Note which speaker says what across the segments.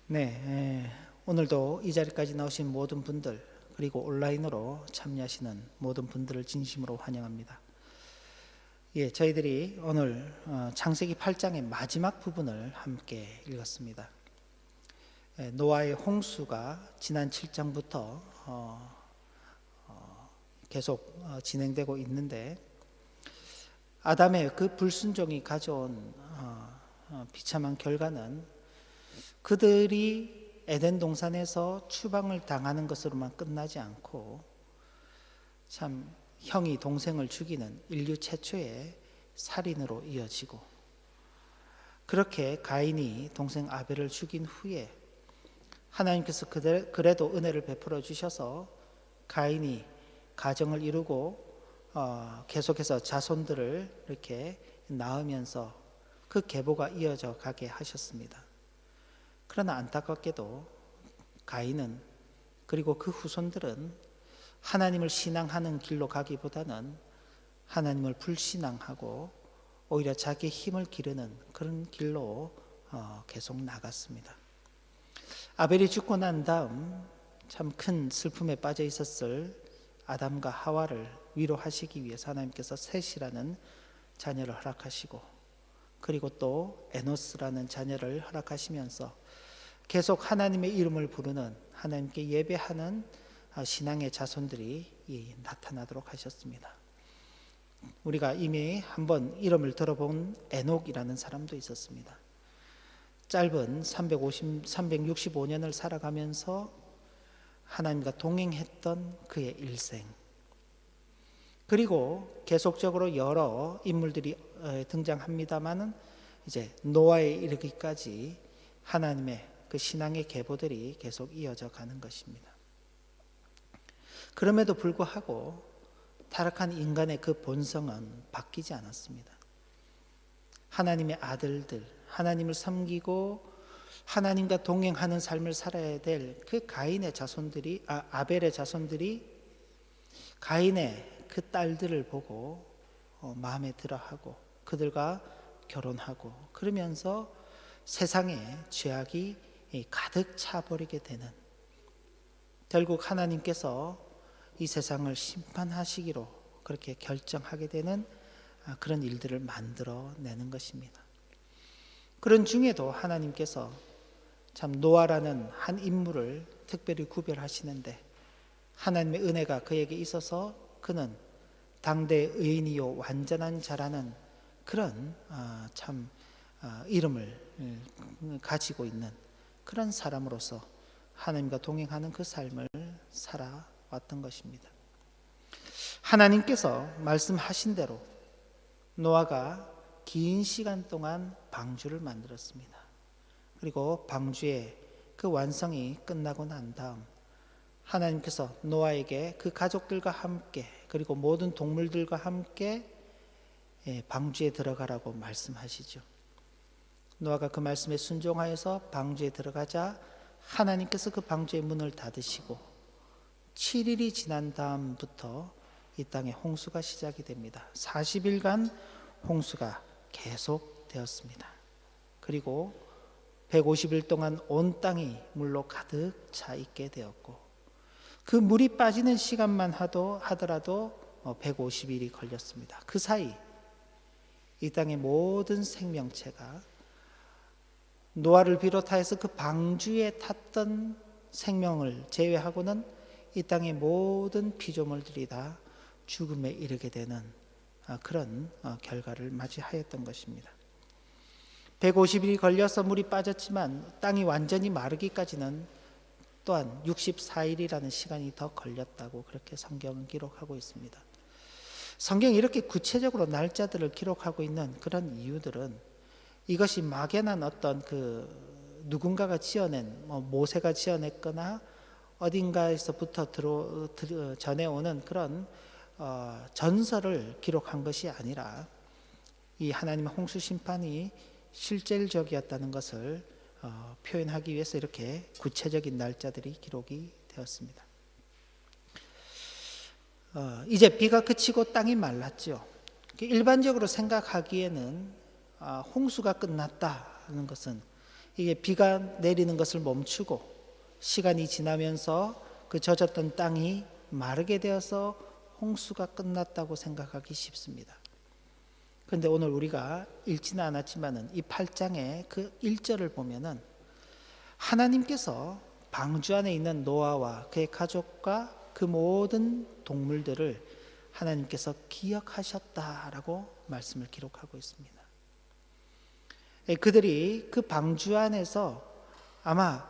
Speaker 1: 네, 오늘도 이 자리까지 나오신 모든 분들, 그리고 온라인으로 참여하시는 모든 분들을 진심으로 환영합니다. 저희들이 오늘 창세기 8장의 마지막 부분을 함께 읽었습니다. 노아의 홍수가 지난 7장부터 계속 진행되고 있는데, 아담의 그 불순종이 가져온 비참한 결과는 그들이 에덴 동산에서 추방을 당하는 것으로만 끝나지 않고 참 형이 동생을 죽이는 인류 최초의 살인으로 이어지고, 그렇게 가인이 동생 아벨을 죽인 후에 하나님께서 그래도 은혜를 베풀어 주셔서 가인이 가정을 이루고 계속해서 자손들을 이렇게 낳으면서 그 계보가 이어져 가게 하셨습니다. 그러나 안타깝게도 가인은, 그리고 그 후손들은 하나님을 신앙하는 길로 가기보다는 하나님을 불신앙하고 오히려 자기의 힘을 기르는 그런 길로 계속 나갔습니다. 아벨이 죽고 난 다음 참 큰 슬픔에 빠져 있었을 아담과 하와를 위로하시기 위해서 하나님께서 셋이라는 자녀를 허락하시고, 그리고 또 에노스라는 자녀를 허락하시면서 계속 하나님의 이름을 부르는, 하나님께 예배하는 신앙의 자손들이 나타나도록 하셨습니다. 우리가 이미 한번 이름을 들어본 에녹이라는 사람도 있었습니다. 짧은 365년을 살아가면서 하나님과 동행했던 그의 일생, 그리고 계속적으로 여러 인물들이 등장합니다마는 이제 노아에 이르기까지 하나님의 그 신앙의 계보들이 계속 이어져 가는 것입니다. 그럼에도 불구하고 타락한 인간의 그 본성은 바뀌지 않았습니다. 하나님의 아들들, 하나님을 섬기고 하나님과 동행하는 삶을 살아야 될 그 가인의 자손들이, 아벨의 자손들이 가인의 그 딸들을 보고 마음에 들어하고 그들과 결혼하고, 그러면서 세상에 죄악이 가득 차버리게 되는, 결국 하나님께서 이 세상을 심판하시기로 그렇게 결정하게 되는 그런 일들을 만들어내는 것입니다. 그런 중에도 하나님께서 참 노아라는 한 인물을 특별히 구별하시는데, 하나님의 은혜가 그에게 있어서 그는 당대의 의인이요 완전한 자라는 그런 참 이름을 가지고 있는 그런 사람으로서 하나님과 동행하는 그 삶을 살아왔던 것입니다. 하나님께서 말씀하신 대로 노아가 긴 시간 동안 방주를 만들었습니다. 그리고 방주의 그 완성이 끝나고 난 다음 하나님께서 노아에게 그 가족들과 함께, 그리고 모든 동물들과 함께 방주에 들어가라고 말씀하시죠. 노아가 그 말씀에 순종하여서 방주에 들어가자 하나님께서 그 방주의 문을 닫으시고 7일이 지난 다음부터 이 땅에 홍수가 시작이 됩니다. 40일간 홍수가 계속되었습니다. 그리고 150일 동안 온 땅이 물로 가득 차 있게 되었고, 그 물이 빠지는 시간만 하더라도 150일이 걸렸습니다. 그 사이 이 땅의 모든 생명체가, 노아를 비롯하여서 그 방주에 탔던 생명을 제외하고는 이 땅의 모든 피조물들이 다 죽음에 이르게 되는 그런 결과를 맞이하였던 것입니다. 150일이 걸려서 물이 빠졌지만 땅이 완전히 마르기까지는 또한 64일이라는 시간이 더 걸렸다고 그렇게 성경은 기록하고 있습니다. 성경이 이렇게 구체적으로 날짜들을 기록하고 있는 그런 이유들은, 이것이 막연한 어떤 그 누군가가 지어낸, 모세가 지어냈거나 어딘가에서부터 전해오는 그런 전설을 기록한 것이 아니라, 이 하나님의 홍수 심판이 실질적이었다는 것을 표현하기 위해서 이렇게 구체적인 날짜들이 기록이 되었습니다. 이제 비가 그치고 땅이 말랐죠. 일반적으로 생각하기에는 홍수가 끝났다는 것은 이게 비가 내리는 것을 멈추고 시간이 지나면서 그 젖었던 땅이 마르게 되어서 홍수가 끝났다고 생각하기 쉽습니다. 그런데 오늘 우리가 읽지는 않았지만은 이 8장의 그 1절을 보면은 하나님께서 방주 안에 있는 노아와 그의 가족과 그 모든 동물들을 하나님께서 기억하셨다라고 말씀을 기록하고 있습니다. 그들이 그 방주 안에서 아마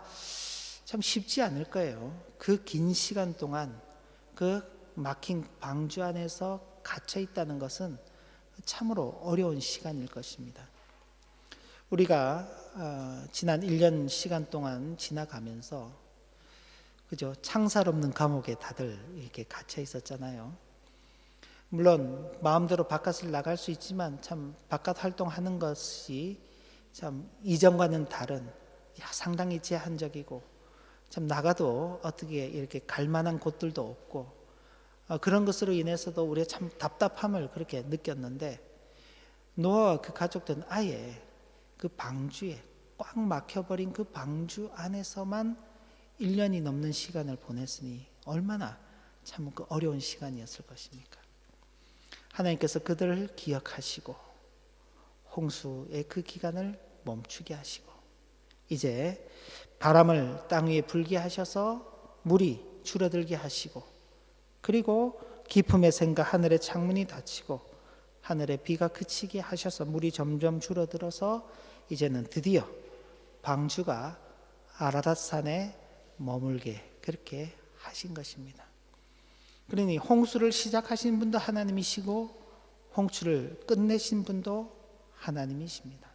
Speaker 1: 참 쉽지 않을 거예요. 그 긴 시간 동안 그 막힌 방주 안에서 갇혀 있다는 것은 참으로 어려운 시간일 것입니다. 우리가 지난 1년 시간 동안 지나가면서 그죠? 창살 없는 감옥에 다들 이렇게 갇혀 있었잖아요. 물론 마음대로 바깥을 나갈 수 있지만 참 바깥 활동하는 것이 참 이전과는 다른 상당히 제한적이고 참 나가도 어떻게 이렇게 갈 만한 곳들도 없고 그런 것으로 인해서도 우리가 참 답답함을 그렇게 느꼈는데 노아와 그 가족들은 아예 그 방주에 꽉 막혀버린 그 방주 안에서만 1년이 넘는 시간을 보냈으니 얼마나 참 그 어려운 시간이었을 것입니까? 하나님께서 그들을 기억하시고 홍수의 그 기간을 멈추게 하시고 이제 바람을 땅 위에 불게 하셔서 물이 줄어들게 하시고 그리고 기품의 샘과 하늘의 창문이 닫히고 하늘의 비가 그치게 하셔서 물이 점점 줄어들어서 이제는 드디어 방주가 아라랏 산에 머물게 그렇게 하신 것입니다. 그러니 홍수를 시작하신 분도 하나님이시고 홍수를 끝내신 분도 하나님이십니다.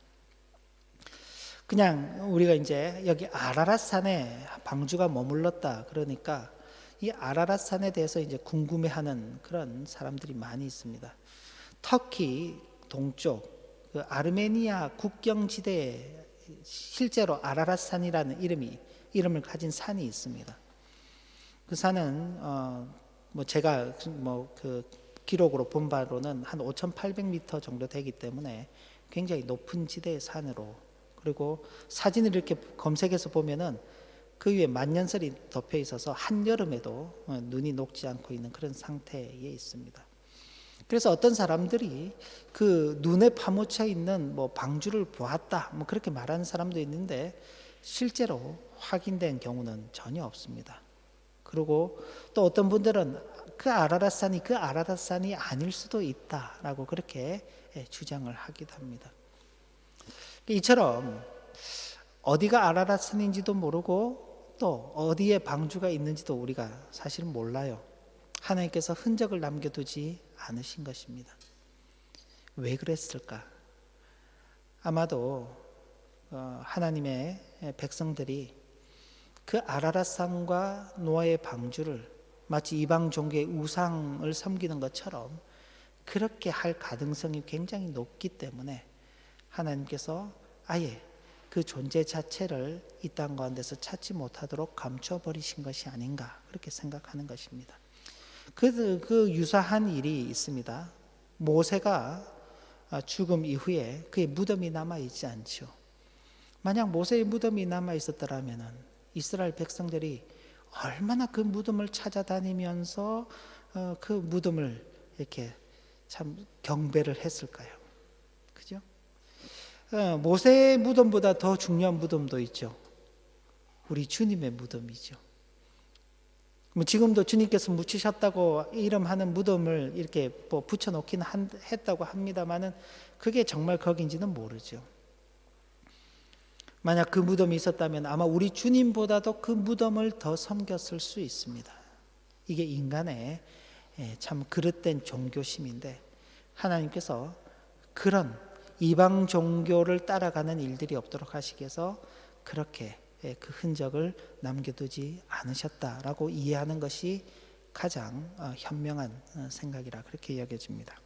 Speaker 1: 그냥 우리가 이제 여기 아라랏 산에 방주가 머물렀다 그러니까 이 아라랏 산에 대해서 이제 궁금해하는 그런 사람들이 많이 있습니다. 터키 동쪽 그 아르메니아 국경지대에 실제로 아라랏 산이라는 이름을 가진 산이 있습니다. 그 산은 제가 그 기록으로 본 바로는 한 5,800m 정도 되기 때문에 굉장히 높은 지대의 산으로 그리고 사진을 이렇게 검색해서 보면은 그 위에 만년설이 덮여 있어서 한여름에도 눈이 녹지 않고 있는 그런 상태에 있습니다. 그래서 어떤 사람들이 그 눈에 파묻혀 있는 방주를 보았다 그렇게 말하는 사람도 있는데 실제로 확인된 경우는 전혀 없습니다. 그리고 또 어떤 분들은 그 아라랏 산이 아닐 수도 있다라고 그렇게 주장을 하기도 합니다. 이처럼 어디가 아라랏 산인지도 모르고 또 어디에 방주가 있는지도 우리가 사실 몰라요. 하나님께서 흔적을 남겨두지 않으신 것입니다. 왜 그랬을까? 아마도 하나님의 백성들이 그 아라랏 산과 노아의 방주를 마치 이방 종교의 우상을 섬기는 것처럼 그렇게 할 가능성이 굉장히 높기 때문에 하나님께서 아예 그 존재 자체를 이 땅 가운데서 찾지 못하도록 감춰버리신 것이 아닌가 그렇게 생각하는 것입니다. 그 유사한 일이 있습니다. 모세가 죽음 이후에 그의 무덤이 남아있지 않죠. 만약 모세의 무덤이 남아있었더라면 이스라엘 백성들이 얼마나 그 무덤을 찾아다니면서 그 무덤을 이렇게 참 경배를 했을까요? 그죠? 모세의 무덤보다 더 중요한 무덤도 있죠. 우리 주님의 무덤이죠. 지금도 주님께서 묻히셨다고 이름하는 무덤을 이렇게 붙여놓긴 했다고 합니다만은 그게 정말 거긴지는 모르죠. 만약 그 무덤이 있었다면 아마 우리 주님보다도 그 무덤을 더 섬겼을 수 있습니다. 이게 인간의 참 그릇된 종교심인데 하나님께서 그런 이방 종교를 따라가는 일들이 없도록 하시기 위해서 그렇게 그 흔적을 남겨두지 않으셨다라고 이해하는 것이 가장 현명한 생각이라 그렇게 여겨집니다.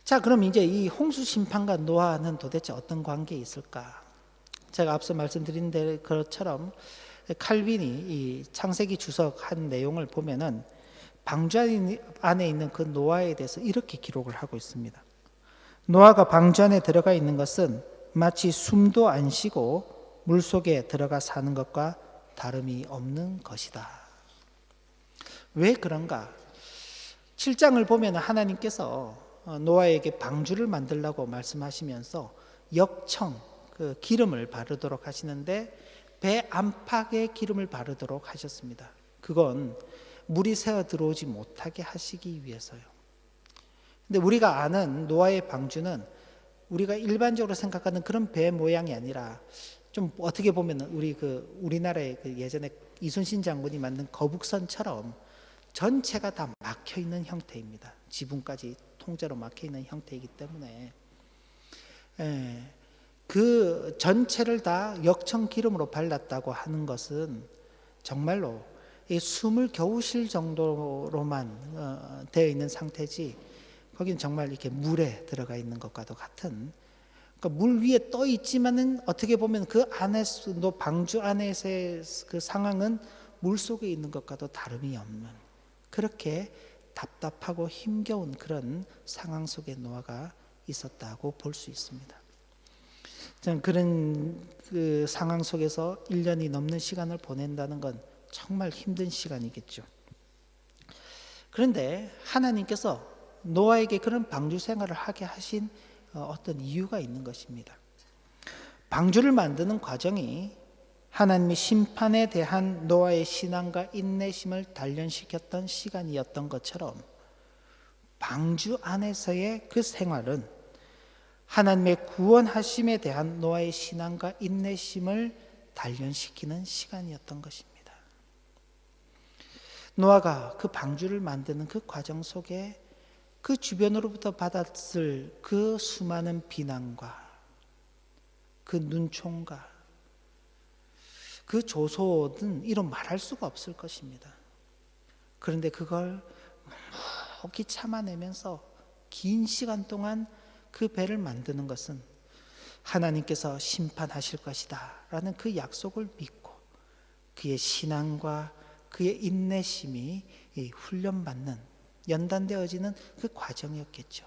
Speaker 1: 자, 그럼 이제 이 홍수 심판과 노아는 도대체 어떤 관계에 있을까? 제가 앞서 말씀드린 것처럼 칼빈이 이 창세기 주석한 내용을 보면은 방주 안에 있는 그 노아에 대해서 이렇게 기록을 하고 있습니다. 노아가 방주 안에 들어가 있는 것은 마치 숨도 안 쉬고 물속에 들어가 사는 것과 다름이 없는 것이다. 왜 그런가? 7장을 보면 하나님께서 노아에게 방주를 만들라고 말씀하시면서 역청, 그 기름을 바르도록 하시는데 배 안팎에 기름을 바르도록 하셨습니다. 그건 물이 새어 들어오지 못하게 하시기 위해서요. 근데 우리가 아는 노아의 방주는 우리가 일반적으로 생각하는 그런 배 모양이 아니라 좀 어떻게 보면 우리나라의 예전에 이순신 장군이 만든 거북선처럼 전체가 다 막혀 있는 형태입니다. 지붕까지 통째로 막혀 있는 형태이기 때문에 그 전체를 다 역청 기름으로 발랐다고 하는 것은 정말로 숨을 겨우 쉴 정도로만 되어 있는 상태지, 거기는 정말 이렇게 물에 들어가 있는 것과도 같은, 그러니까 물 위에 떠 있지만은 어떻게 보면 그 안에서, 방주 안에서의 그 상황은 물 속에 있는 것과도 다름이 없는, 그렇게 답답하고 힘겨운 그런 상황 속에 노아가 있었다고 볼 수 있습니다. 저는 그런 그 상황 속에서 1년이 넘는 시간을 보낸다는 건 정말 힘든 시간이겠죠. 그런데 하나님께서 노아에게 그런 방주 생활을 하게 하신 어떤 이유가 있는 것입니다. 방주를 만드는 과정이 하나님의 심판에 대한 노아의 신앙과 인내심을 단련시켰던 시간이었던 것처럼 방주 안에서의 그 생활은 하나님의 구원하심에 대한 노아의 신앙과 인내심을 단련시키는 시간이었던 것입니다. 노아가 그 방주를 만드는 그 과정 속에 그 주변으로부터 받았을 그 수많은 비난과 그 눈총과 그 조소는 이루 말할 수가 없을 것입니다. 그런데 그걸 묵묵히 참아내면서 긴 시간 동안 그 배를 만드는 것은 하나님께서 심판하실 것이다 라는 그 약속을 믿고 그의 신앙과 그의 인내심이 훈련받는, 연단되어지는 그 과정이었겠죠.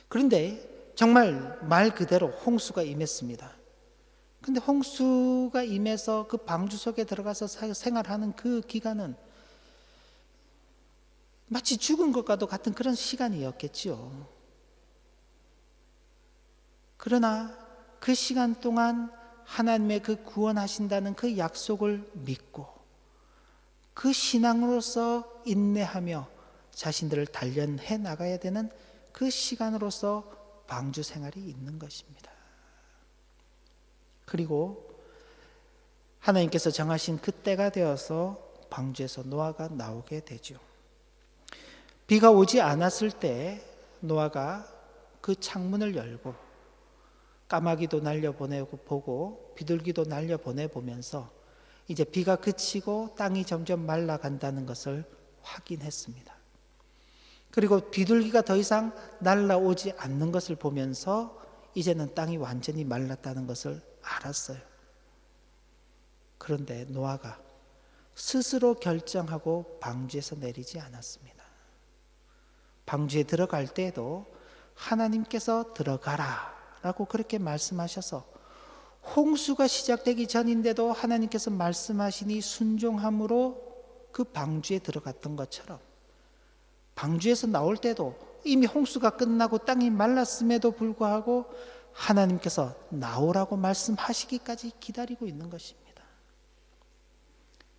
Speaker 1: 그런데 정말 말 그대로 홍수가 임했습니다. 근데 홍수가 임해서 그 방주 속에 들어가서 생활하는 그 기간은 마치 죽은 것과도 같은 그런 시간이었겠죠. 그러나 그 시간 동안 하나님의 그 구원하신다는 그 약속을 믿고 그 신앙으로서 인내하며 자신들을 단련해 나가야 되는 그 시간으로서 방주 생활이 있는 것입니다. 그리고 하나님께서 정하신 그 때가 되어서 방주에서 노아가 나오게 되죠. 비가 오지 않았을 때 노아가 그 창문을 열고 까마귀도 날려보내고 비둘기도 날려보내보면서 이제 비가 그치고 땅이 점점 말라간다는 것을 확인했습니다. 그리고 비둘기가 더 이상 날아오지 않는 것을 보면서 이제는 땅이 완전히 말랐다는 것을 알았어요. 그런데 노아가 스스로 결정하고 방주에서 내리지 않았습니다. 방주에 들어갈 때에도 하나님께서 들어가라 라고 그렇게 말씀하셔서 홍수가 시작되기 전인데도 하나님께서 말씀하시니 순종함으로 그 방주에 들어갔던 것처럼 방주에서 나올 때도 이미 홍수가 끝나고 땅이 말랐음에도 불구하고 하나님께서 나오라고 말씀하시기까지 기다리고 있는 것입니다.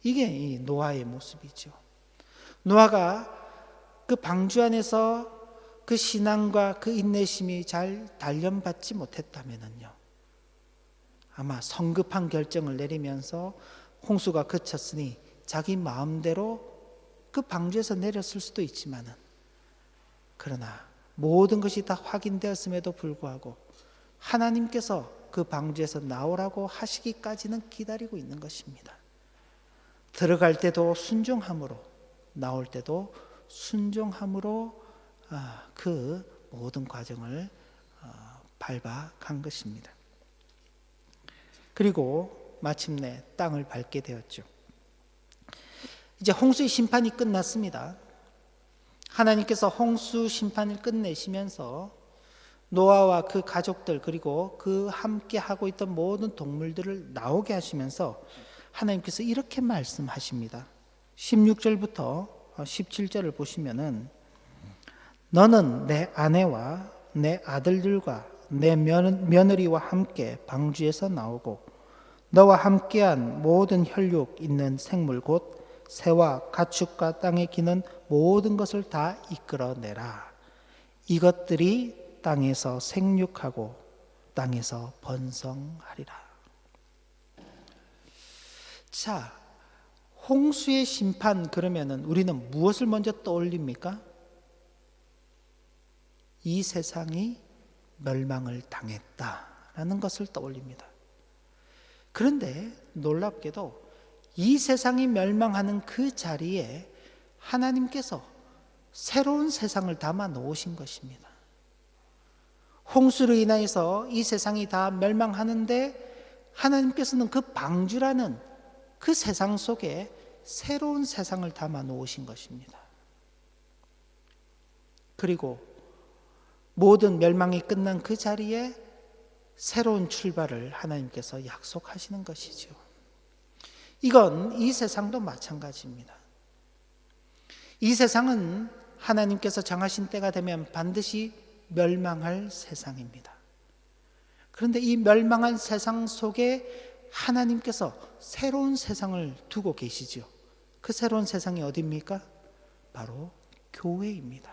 Speaker 1: 이게 이 노아의 모습이죠. 노아가 그 방주 안에서 그 신앙과 그 인내심이 잘 단련받지 못했다면요, 아마 성급한 결정을 내리면서 홍수가 그쳤으니 자기 마음대로 그 방주에서 내렸을 수도 있지만은, 그러나 모든 것이 다 확인되었음에도 불구하고 하나님께서 그 방주에서 나오라고 하시기까지는 기다리고 있는 것입니다. 들어갈 때도 순종함으로, 나올 때도 순종함으로 그 모든 과정을 밟아간 것입니다. 그리고 마침내 땅을 밟게 되었죠. 이제 홍수의 심판이 끝났습니다. 하나님께서 홍수 심판을 끝내시면서 노아와 그 가족들 그리고 그 함께 하고 있던 모든 동물들을 나오게 하시면서 하나님께서 이렇게 말씀하십니다. 16절부터 17절을 보시면은 너는 내 아내와 내 아들들과 내 며느리와 함께 방주에서 나오고 너와 함께한 모든 혈육 있는 생물 곧 새와 가축과 땅에 기는 모든 것을 다 이끌어내라. 이것들이 땅에서 생육하고 땅에서 번성하리라. 자, 홍수의 심판 그러면은 우리는 무엇을 먼저 떠올립니까? 이 세상이 멸망을 당했다라는 것을 떠올립니다. 그런데 놀랍게도 이 세상이 멸망하는 그 자리에 하나님께서 새로운 세상을 담아 놓으신 것입니다. 홍수로 인하여서 이 세상이 다 멸망하는데 하나님께서는 그 방주라는 그 세상 속에 새로운 세상을 담아 놓으신 것입니다. 그리고 모든 멸망이 끝난 그 자리에 새로운 출발을 하나님께서 약속하시는 것이죠. 이건 이 세상도 마찬가지입니다. 이 세상은 하나님께서 정하신 때가 되면 반드시 멸망할 세상입니다. 그런데 이 멸망한 세상 속에 하나님께서 새로운 세상을 두고 계시죠. 그 새로운 세상이 어디입니까? 바로 교회입니다.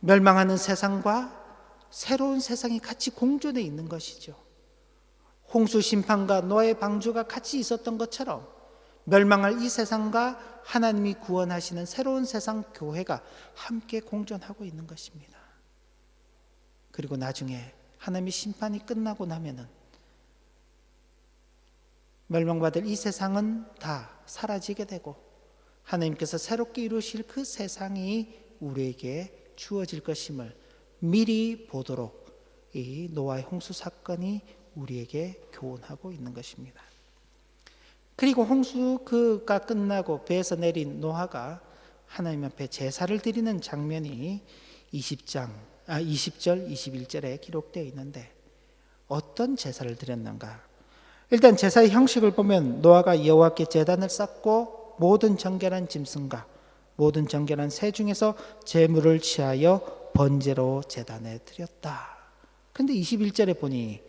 Speaker 1: 멸망하는 세상과 새로운 세상이 같이 공존해 있는 것이죠. 홍수 심판과 노아의 방주가 같이 있었던 것처럼 멸망할 이 세상과 하나님이 구원하시는 새로운 세상 교회가 함께 공존하고 있는 것입니다. 그리고 나중에 하나님의 심판이 끝나고 나면은 멸망받을 이 세상은 다 사라지게 되고 하나님께서 새롭게 이루실 그 세상이 우리에게 주어질 것임을 미리 보도록 이 노아의 홍수 사건이 우리에게 교훈하고 있는 것입니다. 그리고 홍수가 끝나고 배에서 내린 노아가 하나님 앞에 제사를 드리는 장면이 20절, 21절에 기록되어 있는데 어떤 제사를 드렸는가? 일단 제사의 형식을 보면 노아가 여호와께 제단을 쌓고 모든 정결한 짐승과 모든 정결한 새 중에서 제물을 취하여 번제로 제단에 드렸다. 그런데 21절에 보니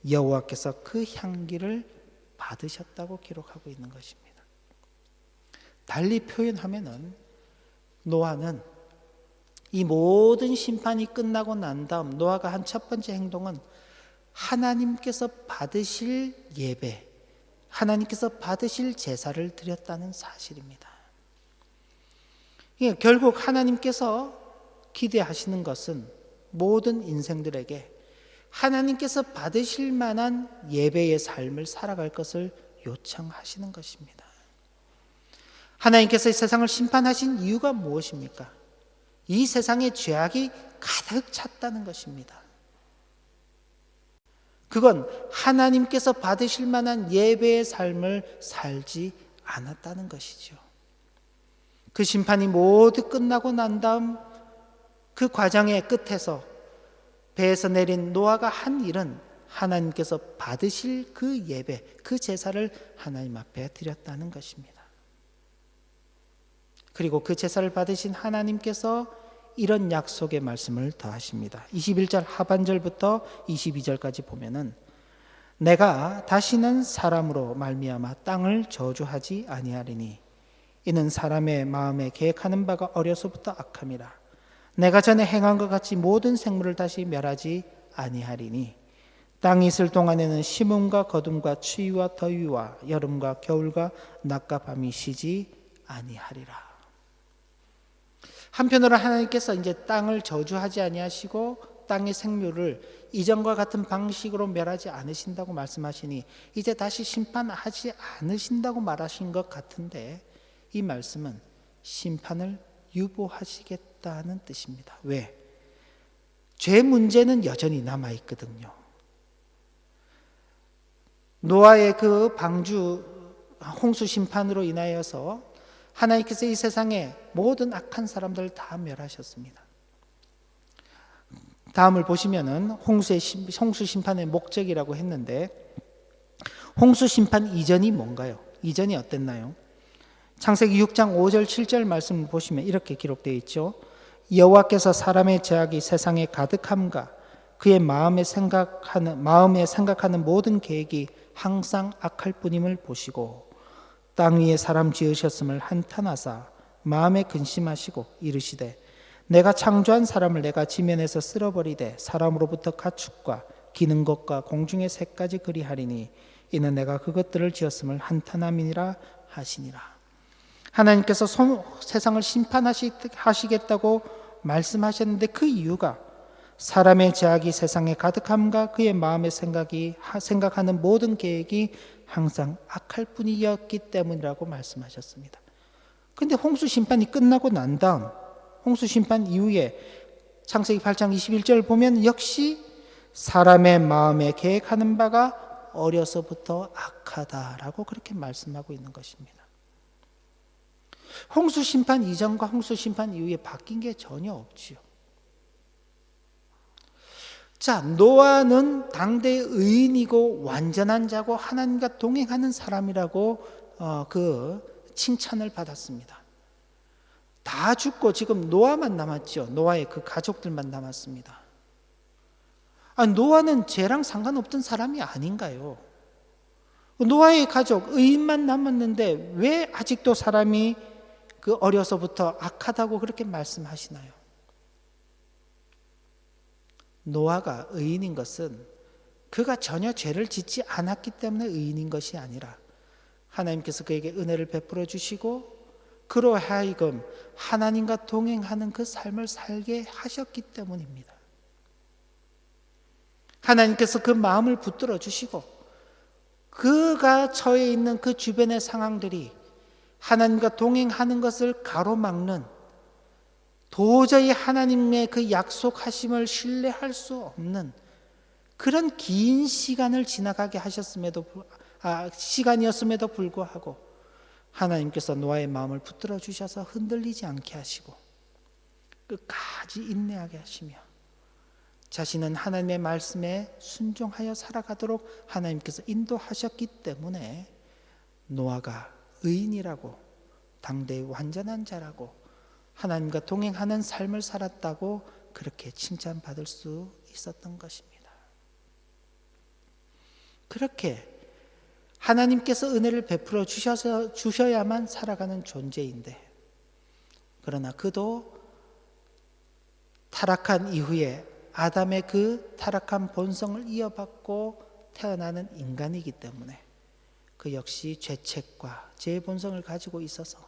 Speaker 1: 여호와께서 그 향기를 받으셨다고 기록하고 있는 것입니다. 달리 표현하면은 노아는 이 모든 심판이 끝나고 난 다음 노아가 한 첫 번째 행동은 하나님께서 받으실 예배, 하나님께서 받으실 제사를 드렸다는 사실입니다. 결국 하나님께서 기대하시는 것은 모든 인생들에게 하나님께서 받으실 만한 예배의 삶을 살아갈 것을 요청하시는 것입니다. 하나님께서 이 세상을 심판하신 이유가 무엇입니까? 이 세상에 죄악이 가득 찼다는 것입니다. 그건 하나님께서 받으실 만한 예배의 삶을 살지 않았다는 것이죠. 그 심판이 모두 끝나고 난 다음 그 과정의 끝에서 배에서 내린 노아가 한 일은 하나님께서 받으실 그 예배, 그 제사를 하나님 앞에 드렸다는 것입니다. 그리고 그 제사를 받으신 하나님께서 이런 약속의 말씀을 더하십니다. 21절 하반절부터 22절까지 보면은 내가 다시는 사람으로 말미암아 땅을 저주하지 아니하리니 이는 사람의 마음에 계획하는 바가 어려서부터 악함이라. 내가 전에 행한 것 같이 모든 생물을 다시 멸하지 아니하리니 땅이 있을 동안에는 심음과 거둠과 추위와 더위와 여름과 겨울과 낮과 밤이 쉬지 아니하리라. 한편으로 하나님께서 이제 땅을 저주하지 아니하시고 땅의 생물을 이전과 같은 방식으로 멸하지 않으신다고 말씀하시니 이제 다시 심판하지 않으신다고 말하신 것 같은데 이 말씀은 심판을 유보하시겠다는 뜻입니다. 왜? 죄 문제는 여전히 남아있거든요. 노아의 그 방주 홍수 심판으로 인하여서 하나님께서 이 세상에 모든 악한 사람들을 다 멸하셨습니다. 다음을 보시면은 홍수 심판의 목적이라고 했는데, 홍수 심판 이전이 뭔가요? 이전이 어땠나요? 창세기 6장 5절 7절 말씀을 보시면 이렇게 기록되어 있죠. 여호와께서 사람의 죄악이 세상에 가득함과 그의 마음에 생각하는 모든 계획이 항상 악할 뿐임을 보시고 땅 위에 사람 지으셨음을 한탄하사 마음에 근심하시고 이르시되 내가 창조한 사람을 내가 지면에서 쓸어버리되 사람으로부터 가축과 기는 것과 공중의 새까지 그리하리니 이는 내가 그것들을 지었음을 한탄함이니라 하시니라. 하나님께서 세상을 심판하시겠다고 말씀하셨는데 그 이유가 사람의 죄악이 세상에 가득함과 그의 마음의 생각하는 모든 계획이 항상 악할 뿐이었기 때문이라고 말씀하셨습니다. 그런데 홍수 심판이 끝나고 난 다음, 홍수 심판 이후에 창세기 8장 21절 보면 역시 사람의 마음에 계획하는 바가 어려서부터 악하다라고 그렇게 말씀하고 있는 것입니다. 홍수 심판 이전과 홍수 심판 이후에 바뀐 게 전혀 없지요. 자, 노아는 당대의 의인이고 완전한 자고 하나님과 동행하는 사람이라고 그 칭찬을 받았습니다. 다 죽고 지금 노아만 남았죠. 노아의 그 가족들만 남았습니다. 노아는 죄랑 상관없던 사람이 아닌가요? 노아의 가족, 의인만 남았는데 왜 아직도 사람이 그 어려서부터 악하다고 그렇게 말씀하시나요? 노아가 의인인 것은 그가 전혀 죄를 짓지 않았기 때문에 의인인 것이 아니라 하나님께서 그에게 은혜를 베풀어 주시고 그로 하여금 하나님과 동행하는 그 삶을 살게 하셨기 때문입니다. 하나님께서 그 마음을 붙들어 주시고 그가 처해 있는 그 주변의 상황들이 하나님과 동행하는 것을 가로막는, 도저히 하나님의 그 약속하심을 신뢰할 수 없는 그런 긴 시간을 지나가게 시간이었음에도 불구하고 하나님께서 노아의 마음을 붙들어 주셔서 흔들리지 않게 하시고 끝까지 인내하게 하시며 자신은 하나님의 말씀에 순종하여 살아가도록 하나님께서 인도하셨기 때문에 노아가 의인이라고, 당대의 완전한 자라고, 하나님과 동행하는 삶을 살았다고 그렇게 칭찬받을 수 있었던 것입니다. 그렇게 하나님께서 은혜를 베풀어 주셔야만 살아가는 존재인데, 그러나 그도 타락한 이후에 아담의 그 타락한 본성을 이어받고 태어나는 인간이기 때문에 그 역시 죄책과 죄의 본성을 가지고 있어서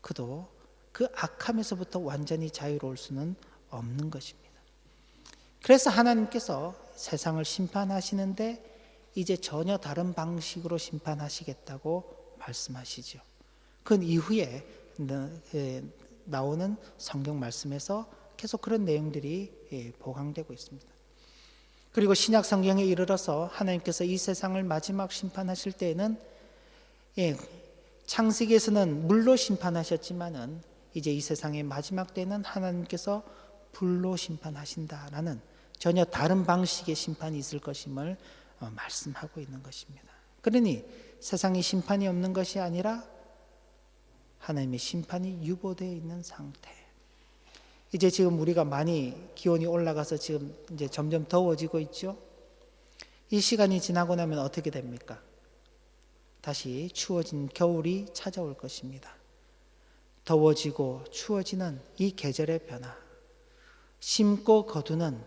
Speaker 1: 그도 그 악함에서부터 완전히 자유로울 수는 없는 것입니다. 그래서 하나님께서 세상을 심판하시는데 이제 전혀 다른 방식으로 심판하시겠다고 말씀하시죠. 그 이후에 나오는 성경 말씀에서 계속 그런 내용들이 보강되고 있습니다. 그리고 신약 성경에 이르러서 하나님께서 이 세상을 마지막 심판하실 때에는 창세기에서는 물로 심판하셨지만은 이제 이 세상의 마지막 때는 하나님께서 불로 심판하신다라는 전혀 다른 방식의 심판이 있을 것임을 말씀하고 있는 것입니다. 그러니 세상에 심판이 없는 것이 아니라 하나님의 심판이 유보되어 있는 상태. 이제 지금 우리가 많이 기온이 올라가서 지금 이제 점점 더워지고 있죠. 이 시간이 지나고 나면 어떻게 됩니까? 다시 추워진 겨울이 찾아올 것입니다. 더워지고 추워지는 이 계절의 변화, 심고 거두는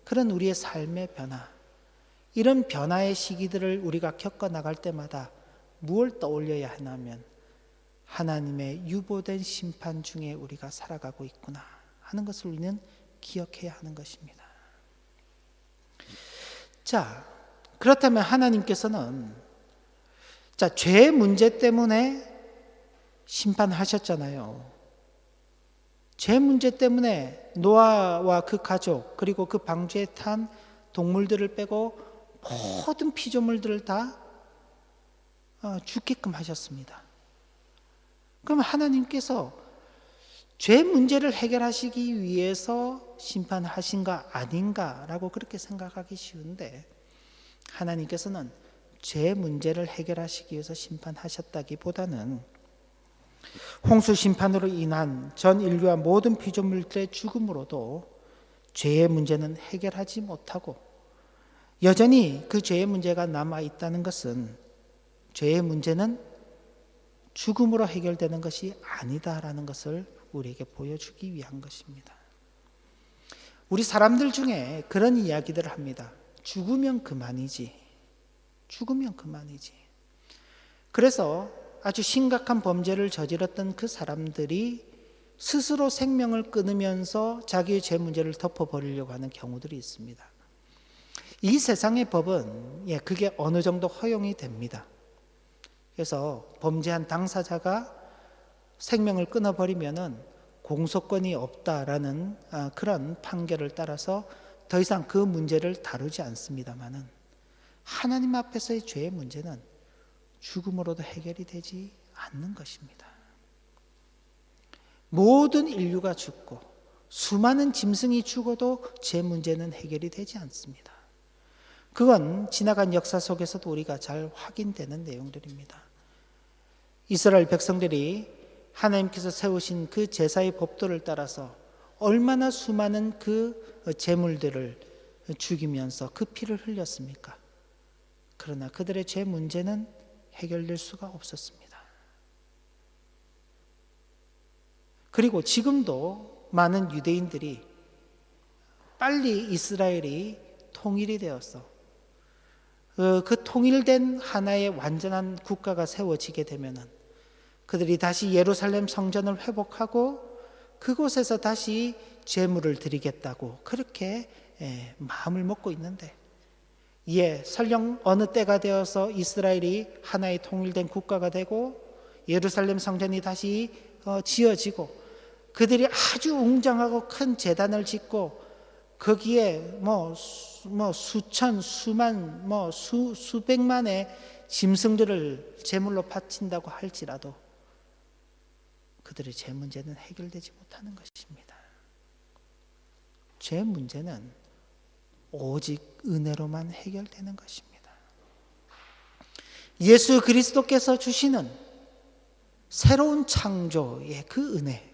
Speaker 1: 그런 우리의 삶의 변화, 이런 변화의 시기들을 우리가 겪어 나갈 때마다 무엇을 떠올려야 하냐면 하나님의 유보된 심판 중에 우리가 살아가고 있구나 하는 것을 우리는 기억해야 하는 것입니다. 자, 그렇다면 하나님께서는 죄의 문제 때문에 심판하셨잖아요. 죄 문제 때문에 노아와 그 가족 그리고 그 방주에 탄 동물들을 빼고 모든 피조물들을 다 죽게끔 하셨습니다. 그럼 하나님께서 죄 문제를 해결하시기 위해서 심판하신가 아닌가라고 그렇게 생각하기 쉬운데, 하나님께서는 죄 문제를 해결하시기 위해서 심판하셨다기보다는 홍수 심판으로 인한 전 인류와 모든 피조물들의 죽음으로도 죄의 문제는 해결하지 못하고 여전히 그 죄의 문제가 남아 있다는 것은 죄의 문제는 죽음으로 해결되는 것이 아니다라는 것을 우리에게 보여주기 위한 것입니다. 우리 사람들 중에 그런 이야기들을 합니다. 죽으면 그만이지. 죽으면 그만이지. 그래서 아주 심각한 범죄를 저질렀던 그 사람들이 스스로 생명을 끊으면서 자기의 죄 문제를 덮어버리려고 하는 경우들이 있습니다. 이 세상의 법은 그게 어느 정도 허용이 됩니다. 그래서 범죄한 당사자가 생명을 끊어버리면은 공소권이 없다라는 그런 판결을 따라서 더 이상 그 문제를 다루지 않습니다만은, 하나님 앞에서의 죄의 문제는 죽음으로도 해결이 되지 않는 것입니다. 모든 인류가 죽고 수많은 짐승이 죽어도 죄 문제는 해결이 되지 않습니다. 그건 지나간 역사 속에서도 우리가 잘 확인되는 내용들입니다. 이스라엘 백성들이 하나님께서 세우신 그 제사의 법도를 따라서 얼마나 수많은 그 제물들을 죽이면서 그 피를 흘렸습니까? 그러나 그들의 죄 문제는 해결될 수가 없었습니다. 그리고 지금도 많은 유대인들이 빨리 이스라엘이 통일이 되어서 그 통일된 하나의 완전한 국가가 세워지게 되면은 그들이 다시 예루살렘 성전을 회복하고 그곳에서 다시 제물을 드리겠다고 그렇게 마음을 먹고 있는데, 설령 어느 때가 되어서 이스라엘이 하나의 통일된 국가가 되고 예루살렘 성전이 다시 지어지고 그들이 아주 웅장하고 큰 제단을 짓고 거기에 수천, 수만, 수백만의 짐승들을 제물로 바친다고 할지라도 그들의 죄 문제는 해결되지 못하는 것입니다. 죄 문제는 오직 은혜로만 해결되는 것입니다. 예수 그리스도께서 주시는 새로운 창조의 그 은혜,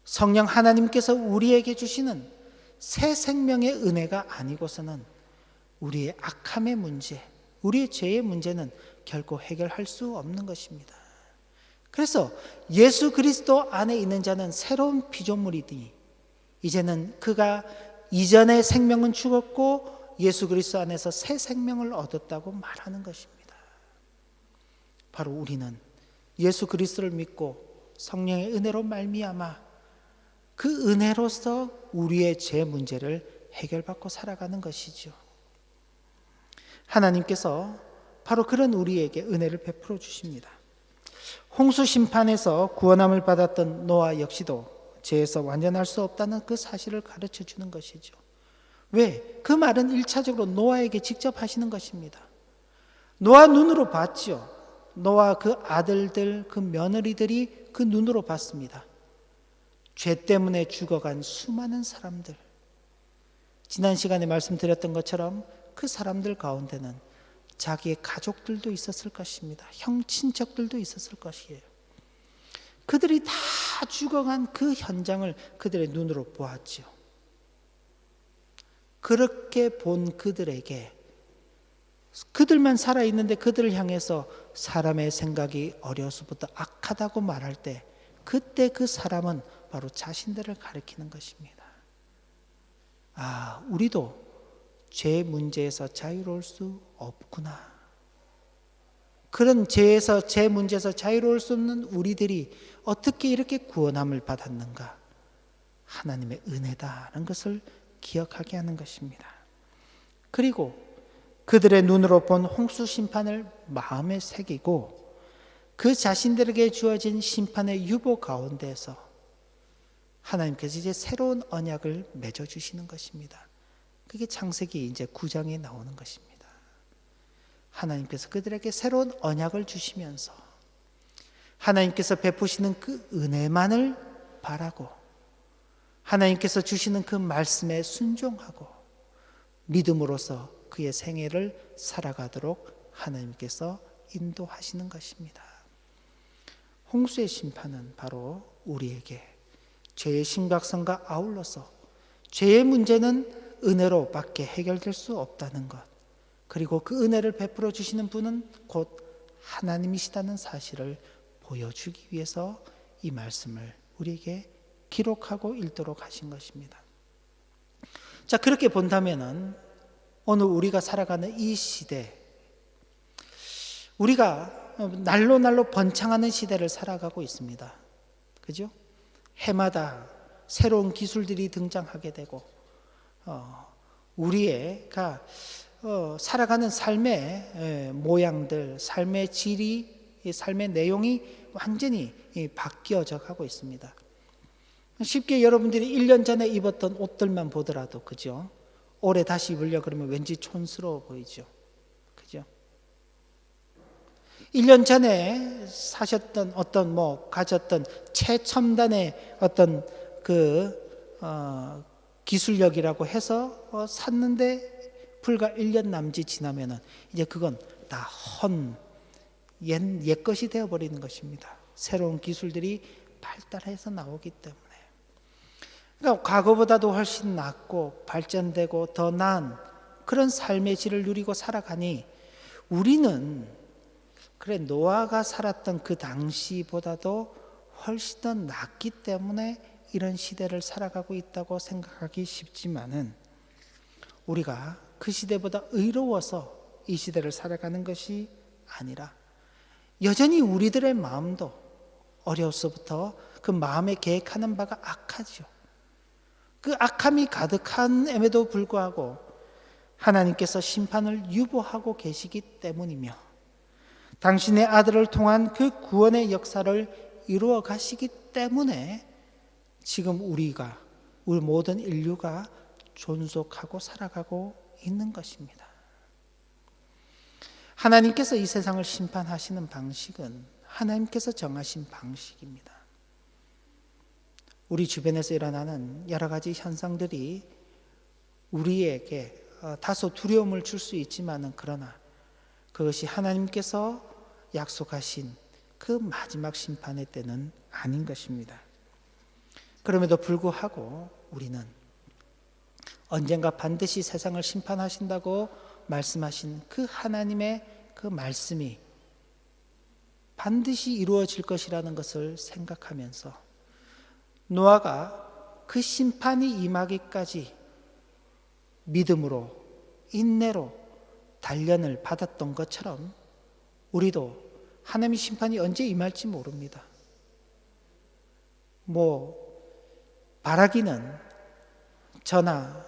Speaker 1: 성령 하나님께서 우리에게 주시는 새 생명의 은혜가 아니고서는 우리의 악함의 문제, 우리의 죄의 문제는 결코 해결할 수 없는 것입니다. 그래서 예수 그리스도 안에 있는 자는 새로운 피조물이니 이제는 그가 이전의 생명은 죽었고 예수 그리스도 안에서 새 생명을 얻었다고 말하는 것입니다. 바로 우리는 예수 그리스도를 믿고 성령의 은혜로 말미암아 그 은혜로서 우리의 죄 문제를 해결받고 살아가는 것이죠. 하나님께서 바로 그런 우리에게 은혜를 베풀어 주십니다. 홍수 심판에서 구원함을 받았던 노아 역시도 죄에서 완전할 수 없다는 그 사실을 가르쳐 주는 것이죠. 왜? 그 말은 1차적으로 노아에게 직접 하시는 것입니다. 노아 눈으로 봤죠. 노아 그 아들들, 그 며느리들이 그 눈으로 봤습니다. 죄 때문에 죽어간 수많은 사람들. 지난 시간에 말씀드렸던 것처럼 그 사람들 가운데는 자기의 가족들도 있었을 것입니다. 형, 친척들도 있었을 것이에요. 그들이 다 죽어간 그 현장을 그들의 눈으로 보았지요. 그렇게 본 그들에게, 그들만 살아있는데 그들을 향해서 사람의 생각이 어려서부터 악하다고 말할 때 그때 그 사람은 바로 자신들을 가리키는 것입니다. 우리도 죄 문제에서 자유로울 수 없구나. 그런 죄 문제에서 자유로울 수 없는 우리들이 어떻게 이렇게 구원함을 받았는가? 하나님의 은혜다라는 것을 기억하게 하는 것입니다. 그리고 그들의 눈으로 본 홍수 심판을 마음에 새기고 그 자신들에게 주어진 심판의 유보 가운데서 하나님께서 이제 새로운 언약을 맺어주시는 것입니다. 그게 창세기 이제 9장에 나오는 것입니다. 하나님께서 그들에게 새로운 언약을 주시면서 하나님께서 베푸시는 그 은혜만을 바라고 하나님께서 주시는 그 말씀에 순종하고 믿음으로써 그의 생애를 살아가도록 하나님께서 인도하시는 것입니다. 홍수의 심판은 바로 우리에게 죄의 심각성과 아울러서 죄의 문제는 은혜로 밖에 해결될 수 없다는 것, 그리고 그 은혜를 베풀어 주시는 분은 곧 하나님이시다는 사실을 보여주기 위해서 이 말씀을 우리에게 기록하고 읽도록 하신 것입니다. 자, 그렇게 본다면은 오늘 우리가 살아가는 이 시대, 우리가 날로 날로 번창하는 시대를 살아가고 있습니다. 그죠? 해마다 새로운 기술들이 등장하게 되고 우리가 살아가는 삶의 모양들, 삶의 질이, 삶의 내용이 완전히 바뀌어져 가고 있습니다. 쉽게 여러분들이 1년 전에 입었던 옷들만 보더라도, 그죠? 올해 다시 입으려 그러면 왠지 촌스러워 보이죠. 그죠? 1년 전에 사셨던 가졌던 최첨단의 어떤 기술력이라고 해서 샀는데 불과 1년 남짓 지나면은 이제 그건 다 옛 것이 되어버리는 것입니다. 새로운 기술들이 발달해서 나오기 때문에. 그러니까 과거보다도 훨씬 낫고 발전되고 더 나은 그런 삶의 질을 누리고 살아가니 우리는 그래 노아가 살았던 그 당시보다도 훨씬 더 낫기 때문에 이런 시대를 살아가고 있다고 생각하기 쉽지만은 우리가 그 시대보다 의로워서 이 시대를 살아가는 것이 아니라 여전히 우리들의 마음도 어려서부터 그 마음에 계획하는 바가 악하죠. 그 악함이 가득함에도 불구하고 하나님께서 심판을 유보하고 계시기 때문이며 당신의 아들을 통한 그 구원의 역사를 이루어 가시기 때문에 지금 우리 모든 인류가 존속하고 살아가고 있는 것입니다. 하나님께서 이 세상을 심판하시는 방식은 하나님께서 정하신 방식입니다. 우리 주변에서 일어나는 여러 가지 현상들이 우리에게 다소 두려움을 줄 수 있지만은 그러나 그것이 하나님께서 약속하신 그 마지막 심판의 때는 아닌 것입니다. 그럼에도 불구하고 우리는 언젠가 반드시 세상을 심판하신다고 말씀하신 그 하나님의 그 말씀이 반드시 이루어질 것이라는 것을 생각하면서 노아가 그 심판이 임하기까지 믿음으로 인내로 단련을 받았던 것처럼 우리도 하나님의 심판이 언제 임할지 모릅니다. 바라기는 저나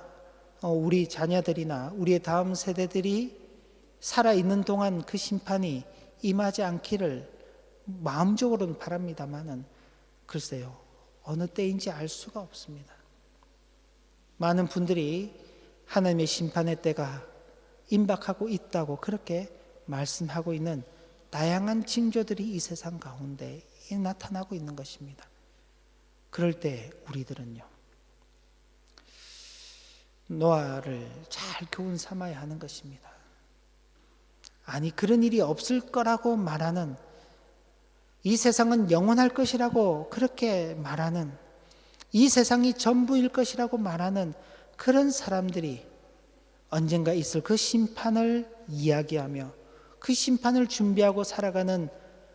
Speaker 1: 우리 자녀들이나 우리의 다음 세대들이 살아있는 동안 그 심판이 임하지 않기를 마음적으로는 바랍니다만은 글쎄요, 어느 때인지 알 수가 없습니다. 많은 분들이 하나님의 심판의 때가 임박하고 있다고 그렇게 말씀하고 있는 다양한 징조들이 이 세상 가운데 나타나고 있는 것입니다. 그럴 때 우리들은요, 노아를 잘 교훈 삼아야 하는 것입니다. 아니, 그런 일이 없을 거라고 말하는, 이 세상은 영원할 것이라고 그렇게 말하는, 이 세상이 전부일 것이라고 말하는 그런 사람들이 언젠가 있을 그 심판을 이야기하며 그 심판을 준비하고 살아가는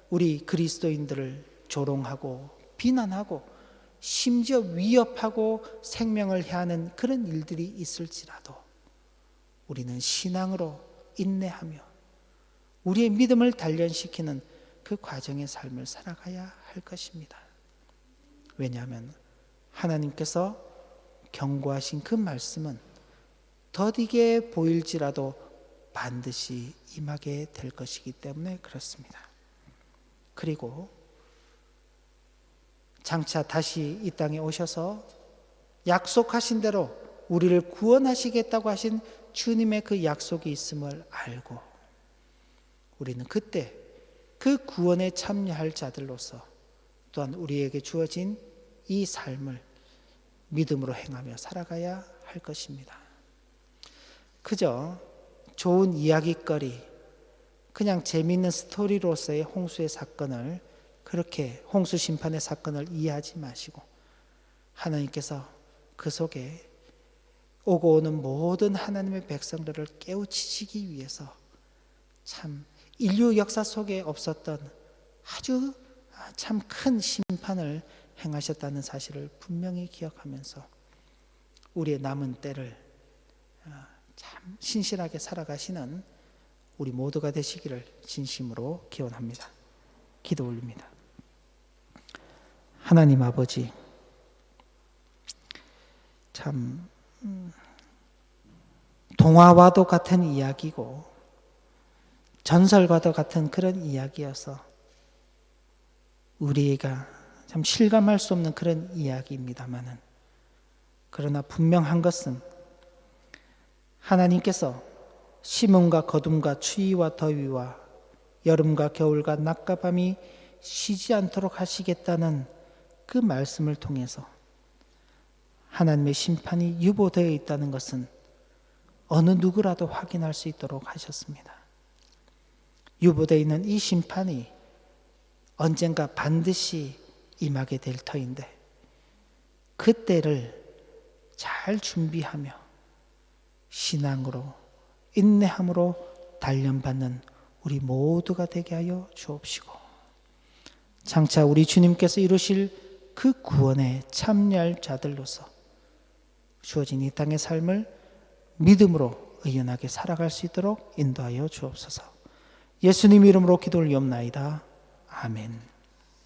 Speaker 1: 우리 그리스도인들을 조롱하고 비난하고 심지어 위협하고 생명을 해하는 그런 일들이 있을지라도 우리는 신앙으로 인내하며 우리의 믿음을 단련시키는 그 과정의 삶을 살아가야 할 것입니다. 왜냐하면 하나님께서 경고하신 그 말씀은 더디게 보일지라도 반드시 임하게 될 것이기 때문에 그렇습니다. 그리고 장차 다시 이 땅에 오셔서 약속하신 대로 우리를 구원하시겠다고 하신 주님의 그 약속이 있음을 알고 우리는 그때 그 구원에 참여할 자들로서 또한 우리에게 주어진 이 삶을 믿음으로 행하며 살아가야 할 것입니다. 그저 좋은 이야기거리, 그냥 재미있는 스토리로서의 홍수의 사건을, 그렇게 홍수 심판의 사건을 이해하지 마시고 하나님께서 그 속에 오고 오는 모든 하나님의 백성들을 깨우치시기 위해서 참 인류 역사 속에 없었던 아주 참 큰 심판을 행하셨다는 사실을 분명히 기억하면서 우리의 남은 때를 참 신실하게 살아가시는 우리 모두가 되시기를 진심으로 기원합니다. 기도 올립니다. 하나님 아버지, 참 동화와도 같은 이야기고 전설과도 같은 그런 이야기여서 우리가 참 실감할 수 없는 그런 이야기입니다마는, 그러나 분명한 것은 하나님께서 심음과 거둠과 추위와 더위와 여름과 겨울과 낮과 밤이 쉬지 않도록 하시겠다는 그 말씀을 통해서 하나님의 심판이 유보되어 있다는 것은 어느 누구라도 확인할 수 있도록 하셨습니다. 유보되어 있는 이 심판이 언젠가 반드시 임하게 될 터인데, 그때를 잘 준비하며 신앙으로 인내함으로 단련받는 우리 모두가 되게 하여 주옵시고, 장차 우리 주님께서 이루실 그 구원에 참여할 자들로서 주어진 이 땅의 삶을 믿음으로 의연하게 살아갈 수 있도록 인도하여 주옵소서. 예수님 이름으로 기도 올리옵나이다. 아멘.